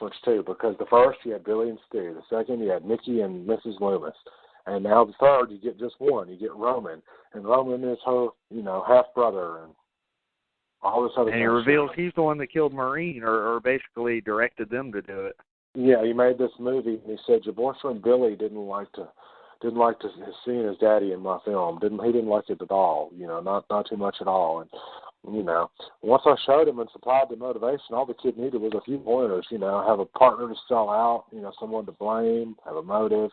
difference, too, because the first you had Billy and Stu. The second you had Mickey and Mrs. Loomis. And now the third, you get just one. You get Roman. And Roman is her, half-brother and all this other stuff. And he reveals he's the one that killed Maureen or basically directed them to do it. Yeah, he made this movie, and he said, your boyfriend Billy didn't like to seeing his daddy in my film. He didn't like it at all, not too much at all. And, once I showed him and supplied the motivation, all the kid needed was a few pointers, have a partner to sell out, someone to blame, have a motive.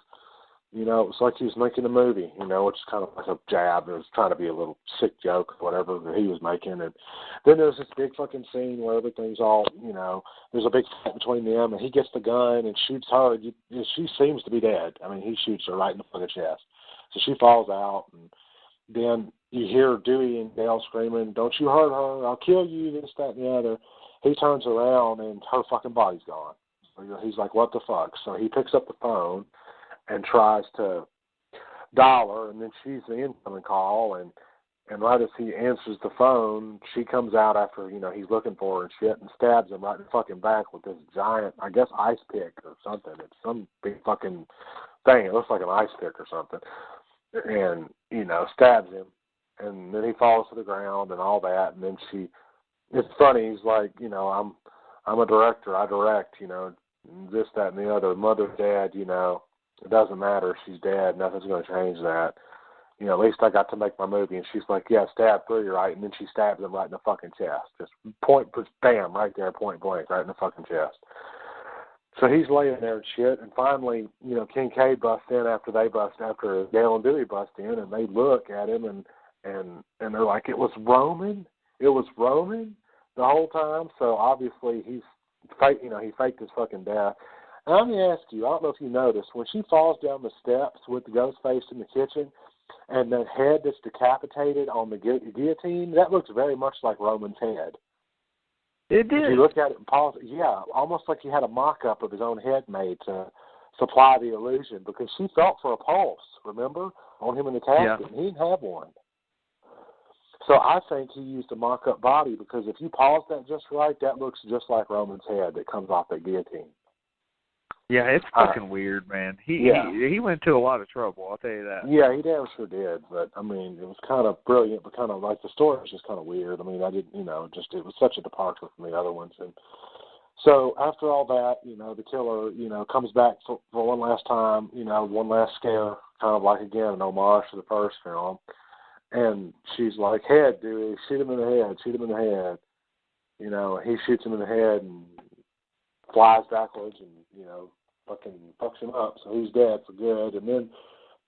It was like he was making a movie, which is kind of like a jab. It was trying to be a little sick joke or whatever that he was making. And then there's this big fucking scene where everything's all, there's a big fight between them, and he gets the gun and shoots her. She seems to be dead. I mean, he shoots her right in the fucking chest. So she falls out, and then you hear Dewey and Dale screaming, don't you hurt her, I'll kill you, this, that, and the other. He turns around, and her fucking body's gone. So he's like, what the fuck? So he picks up the phone and tries to dial her, and then she's the incoming call, and right as he answers the phone, she comes out after, he's looking for her and shit, and stabs him right in the fucking back with this giant, I guess, ice pick or something. It's some big fucking thing. It looks like an ice pick or something. And, stabs him, and then he falls to the ground and all that, and then it's funny, he's like, I'm a director, I direct, this, that, and the other, mother, dad, it doesn't matter. She's dead. Nothing's going to change that. At least I got to make my movie. And she's like, yeah, stab through you, right? And then she stabs him right in the fucking chest. Just bam, right there, point blank, right in the fucking chest. So he's laying there and shit. And finally, Kincaid busts in after Dale and Dewey bust in, and they look at him and they're like, it was Roman? It was Roman the whole time? So obviously he faked his fucking death. And let me ask you, I don't know if you noticed, when she falls down the steps with the ghost face in the kitchen and that head that's decapitated on the guillotine, that looks very much like Roman's head. It did. If you look at it and pause, yeah, almost like he had a mock-up of his own head made to supply the illusion, because she felt for a pulse, remember, on him in the casket, and he didn't have one. So I think he used a mock-up body, because if you pause that just right, that looks just like Roman's head that comes off that guillotine. Yeah, it's fucking weird, man. He went to a lot of trouble, I'll tell you that. Yeah, he damn sure did. But, I mean, it was kind of brilliant, but kind of like the story was just kind of weird. I mean, it was such a departure from the other ones. And so after all that, the killer, comes back for one last time, one last scare, kind of like, again, an homage to the first film. And she's like, head, Dewey, shoot him in the head, shoot him in the head. He shoots him in the head and flies backwards and, fucking fucks him up, so he's dead for good. And then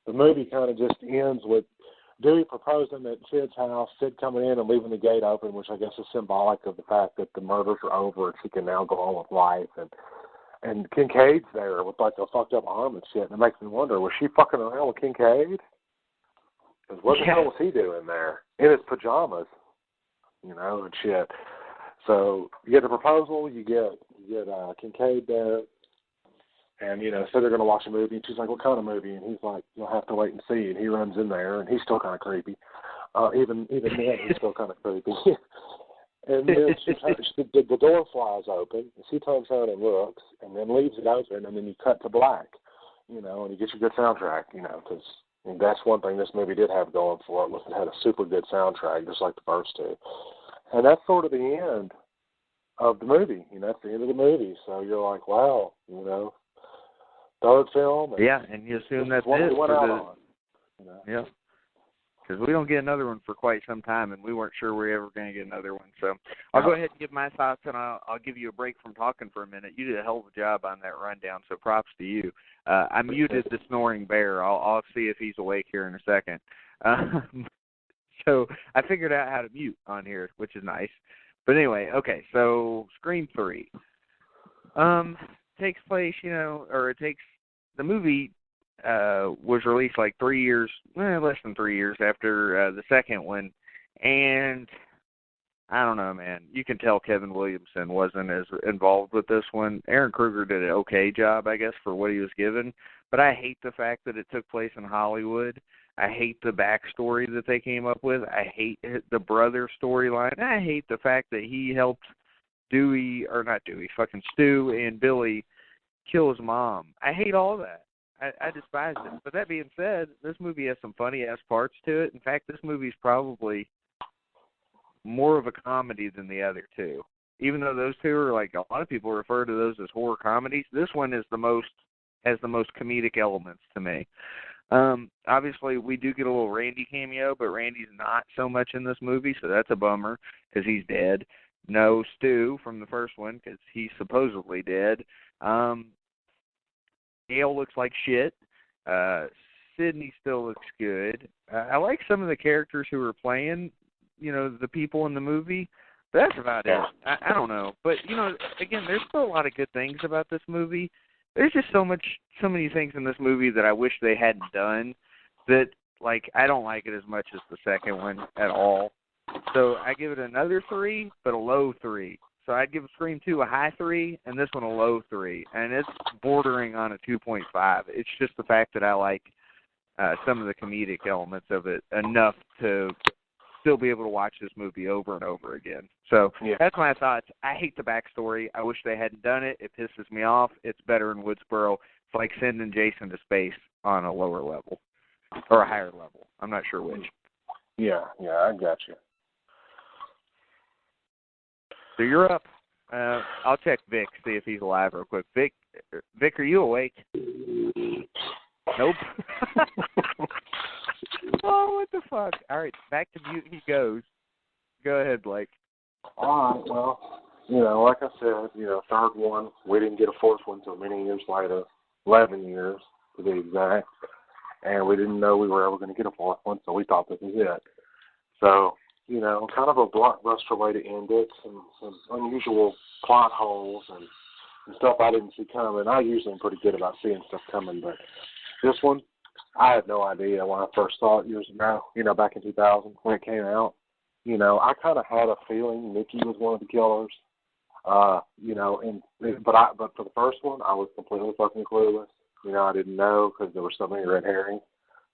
the movie kind of just ends with Dewey proposing at Sid's house, Sid coming in and leaving the gate open, which I guess is symbolic of the fact that the murders are over and she can now go on with life. And Kincaid's there with like a fucked up arm and shit, and it makes me wonder, was she fucking around with Kincaid? Because what the hell was he doing there? In his pajamas, and shit. So you get the proposal, you get Kincaid there, and, so they're going to watch a movie, and she's like, what kind of movie? And he's like, you'll have to wait and see. And he runs in there, and he's still kind of creepy. Even then, he's still kind of creepy. And then the door flies open, and she turns around and looks, and then leaves it open, and then you cut to black, and you get your good soundtrack, because that's one thing this movie did have going for it, was it had a super good soundtrack, just like the first two. And that's sort of the end of the movie. That's the end of the movie. So you're like, wow, third film. And you assume that's it. Yeah. Because we don't get another one for quite some time, and we weren't sure we were ever going to get another one. So I'll go ahead and give my thoughts, and I'll give you a break from talking for a minute. You did a hell of a job on that rundown, so props to you. I muted the snoring bear. I'll see if he's awake here in a second. So I figured out how to mute on here, which is nice. But anyway, okay, so Scream 3 takes place, the movie was released like 3 years, less than 3 years after the second one, and I don't know, man. You can tell Kevin Williamson wasn't as involved with this one. Aaron Kruger did an okay job, I guess, for what he was given, but I hate the fact that it took place in Hollywood. I hate the backstory that they came up with. I hate the brother storyline. I hate the fact that he helped fucking Stu and Billy kill his mom. I hate all that. I despise it. But that being said, this movie has some funny-ass parts to it. In fact, this movie's probably more of a comedy than the other two. Even though those two are, like, a lot of people refer to those as horror comedies, this one has the most comedic elements to me. Obviously, we do get a little Randy cameo, but Randy's not so much in this movie, so that's a bummer because he's dead. No Stu from the first one because he's supposedly dead. Gail looks like shit. Sydney still looks good. I like some of the characters who are playing, the people in the movie. But that's about it. I don't know. But, again, there's still a lot of good things about this movie. There's just so many things in this movie that I wish they hadn't done that, like, I don't like it as much as the second one at all. So I give it another 3, but a low 3. So I'd give Scream 2 a high 3, and this one a low 3. And it's bordering on a 2.5. It's just the fact that I like some of the comedic elements of it enough to still be able to watch this movie over and over again. So That's my thoughts. I hate the backstory. I wish they hadn't done it. It pisses me off. It's better in Woodsboro. It's like sending Jason to space on a lower level or a higher level. I'm not sure which. Yeah, I got you. So you're up. I'll check Vic, see if he's alive real quick. Vic, are you awake? Nope. Oh, what the fuck? All right, back to mute he goes. Go ahead, Blake. All right, well, like I said, third one, we didn't get a fourth one until many years later, 11 years to be exact, and we didn't know we were ever going to get a fourth one, so we thought this was it. So, kind of a blockbuster way to end it, some unusual plot holes and stuff I didn't see coming. I usually am pretty good about seeing stuff coming, but this one, I had no idea when I first saw it years ago, back in 2000 when it came out. I kind of had a feeling Mickey was one of the killers, but for the first one, I was completely fucking clueless. I didn't know because there were so many red herrings,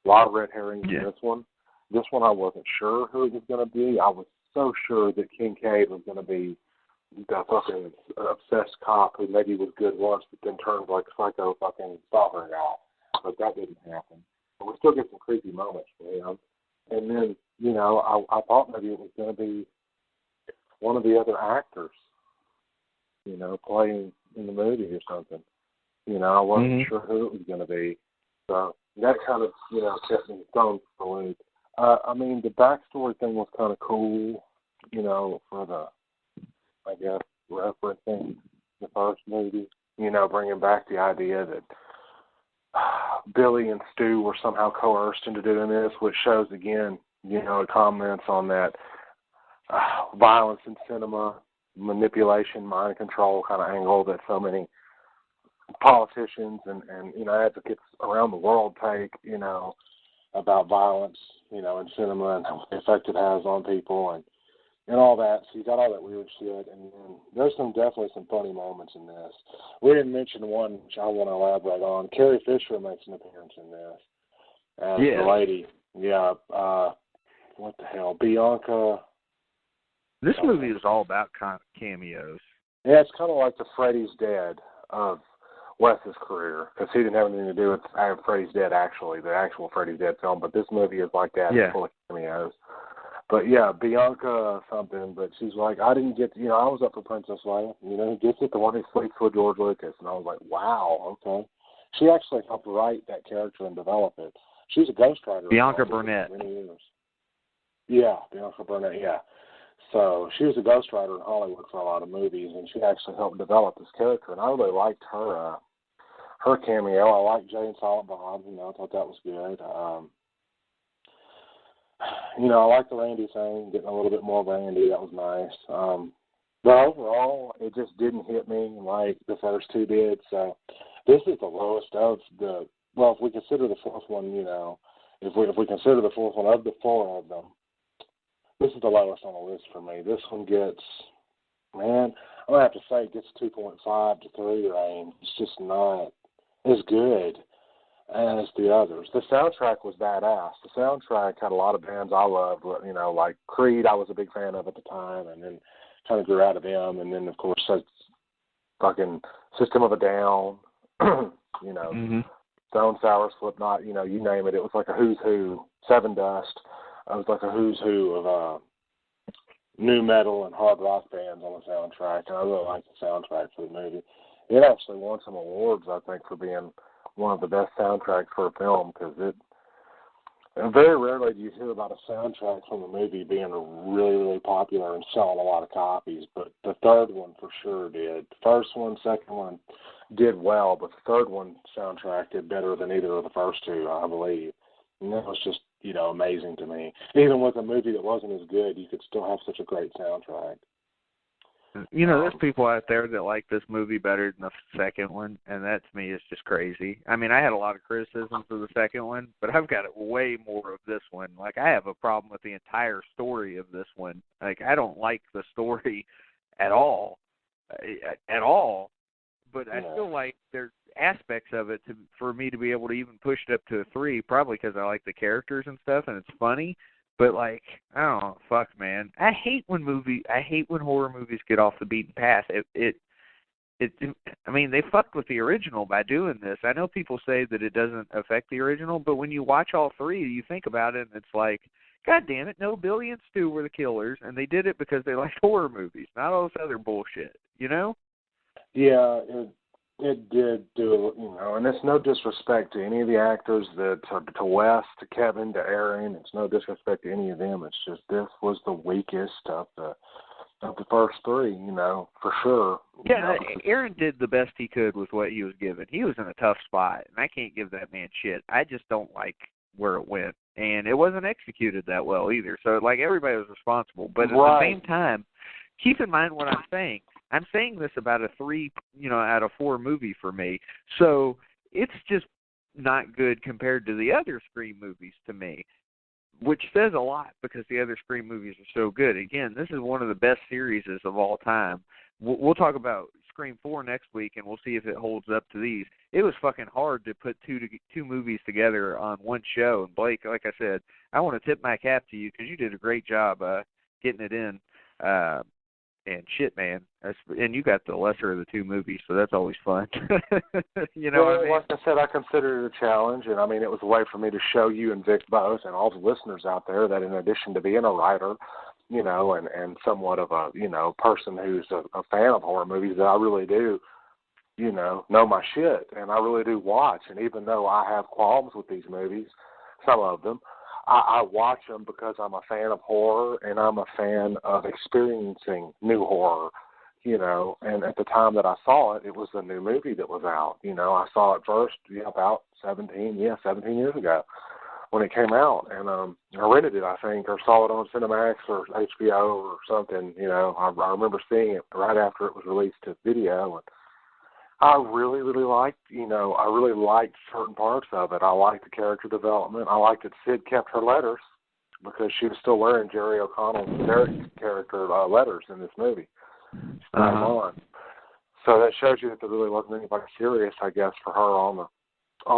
a lot of red herrings in this one. This one, I wasn't sure who it was going to be. I was so sure that Kincaid was going to be the fucking obsessed cop who maybe was good once, but then turned like a psycho fucking stalker guy. But that didn't happen. But we still get some creepy moments from him. And then, I thought maybe it was going to be one of the other actors, playing in the movie or something. I wasn't sure who it was going to be. So that kind of, kept me thrown for the loop. The backstory thing was kind of cool, for the, I guess, referencing the first movie, bringing back the idea that Billy and Stu were somehow coerced into doing this, which shows, again, it comments on that violence in cinema, manipulation, mind control kind of angle that so many politicians and advocates around the world take, about violence, in cinema and the effect it has on people and all that. So you got all that weird shit, and there's definitely some funny moments in this. We didn't mention one which I want to elaborate on. Carrie Fisher makes an appearance in this as the lady. Yeah, what the hell, Bianca. This movie is all about cameos. Yeah, it's kind of like the Freddy's Dead of Wes's career, because he didn't have anything to do with Freddy's Dead, actually, the actual Freddy's Dead film, but this movie is like that, full of cameos. But yeah, Bianca something, but she's like, I didn't get, I was up for Princess Leia, who gets it, the one who sleeps with George Lucas, and I was like, wow, okay. She actually helped write that character and develop it. She's a ghostwriter. Bianca Burnett. Many years. Yeah, Bianca Burnett, yeah. So she was a ghostwriter in Hollywood for a lot of movies, and she actually helped develop this character, and I really liked her cameo. I liked Jay and Silent Bob, I thought that was good. I liked the Randy thing, getting a little bit more Randy, that was nice. But overall, it just didn't hit me like the first two did, so this is the lowest of the, well, if we consider the fourth one, if we consider the fourth one of the four of them, this is the lowest on the list for me. This one gets, man, I'm going to have to say it gets 2.5 to 3 range. It's just not as good as the others. The soundtrack was badass. The soundtrack had a lot of bands I loved, like Creed I was a big fan of at the time, and then kind of grew out of them. And then, of course, fucking System of a Down, you know, Stone Sour, Slipknot, you know, you name it. It was like a who's who. Seven Dust. It was like a who's who of new metal and hard rock bands on the soundtrack. And I really like the soundtrack for the movie. It actually won some awards, I think, for being one of the best soundtracks for a film, because very rarely do you hear about a soundtrack from a movie being really, really popular and selling a lot of copies, but the third one for sure did. The first one, second one did well, but the third one soundtrack did better than either of the first two, I believe. And that was just, you know, amazing to me. Even with a movie that wasn't as good, you could still have such a great soundtrack. You know, there's people out there that like this movie better than the second one, and that to me is just crazy. I mean, I had a lot of criticisms of the second one, but I've got way more of this one. Like, I have a problem with the entire story of this one. Like, I don't like the story at all, but I feel like there's aspects of it for me to be able to even push it up to a 3, probably because I like the characters and stuff, and it's funny. But, like, I don't know, fuck, man. I hate when horror movies get off the beaten path. I mean, they fucked with the original by doing this. I know people say that it doesn't affect the original, but when you watch all three, you think about it, and it's like, God damn it, no, Billy and Stu were the killers, and they did it because they liked horror movies, not all this other bullshit, you know? Yeah, it did do, you know, and it's no disrespect to any of the actors, to Wes, to Kevin, to Aaron. It's no disrespect to any of them. It's just this was the weakest of the first three, you know, for sure. Yeah, Aaron did the best he could with what he was given. He was in a tough spot, and I can't give that man shit. I just don't like where it went, and it wasn't executed that well either. So, like, everybody was responsible. But at the same time, keep in mind what I'm saying. I'm saying this about a 3, you know, out of 4 movie for me. So it's just not good compared to the other Scream movies to me, which says a lot because the other Scream movies are so good. Again, this is one of the best series of all time. We'll talk about Scream 4 next week, and we'll see if it holds up to these. It was fucking hard to put two movies together on one show. And Blake, like I said, I want to tip my cap to you because you did a great job getting it in. And shit, man, and you got the lesser of the 2 movies, so that's always fun. You know what I mean? Like I said, I consider it a challenge, and I mean, it was a way for me to show you and Vic both, and all the listeners out there, that in addition to being a writer, you know, and somewhat of a, you know, person who's a fan of horror movies, that I really do, you know my shit, and I really do watch. And even though I have qualms with these movies, some of them, I watch them because I'm a fan of horror, and I'm a fan of experiencing new horror, you know. And at the time that I saw it, it was a new movie that was out. You know, I saw it first about 17 years ago when it came out. And I rented it, I think, or saw it on Cinemax or HBO or something. You know, I remember seeing it right after it was released to video, and I really, really liked, you know, I really liked certain parts of it. I liked the character development. I liked that Sid kept her letters because she was still wearing Jerry O'Connell's character letters in this movie. On. So that shows you that there really wasn't anybody serious, I guess, for her on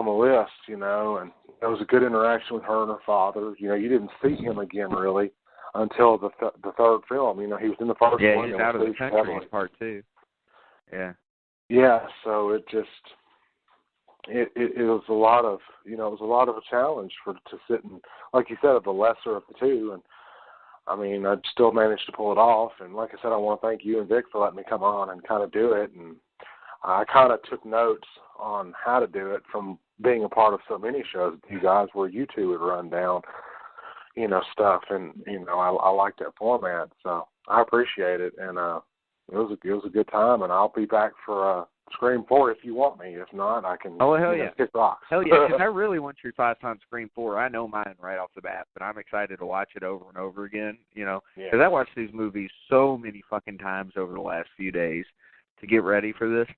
the list, you know. And there was a good interaction with her and her father. You know, you didn't see him again really until the third film. You know, he was in the first one. Yeah, he's out of the country in part 2. Yeah. Yeah, so it was a lot of, you know, it was a lot of a challenge to sit and, like you said, of the lesser of the 2, and I mean, I still managed to pull it off. And like I said, I want to thank you and Vic for letting me come on and kind of do it. And I kind of took notes on how to do it from being a part of so many shows with you guys, where you two would run down, you know, stuff, and you know, I like that format, so I appreciate it. And it was a good time, and I'll be back for Scream 4 if you want me. If not, I can kick rocks. Hell yeah, because I really want your thoughts on Scream 4. I know mine right off the bat, but I'm excited to watch it over and over again, you know, because I watched these movies so many fucking times over the last few days to get ready for this.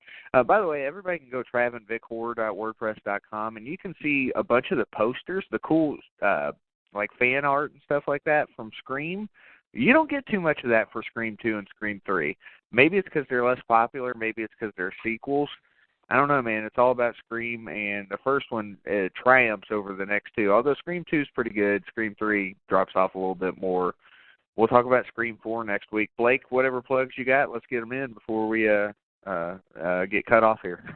By the way, everybody can go travinvichorror.wordpress.com, and you can see a bunch of the posters, the cool, like, fan art and stuff like that from Scream. You don't get too much of that for Scream 2 and Scream 3. Maybe it's because they're less popular. Maybe it's because they're sequels. I don't know, man. It's all about Scream, and the first one triumphs over the next 2. Although Scream 2 is pretty good, Scream 3 drops off a little bit more. we'll talk about Scream 4 next week. Blake, whatever plugs you got, let's get them in before we get cut off here.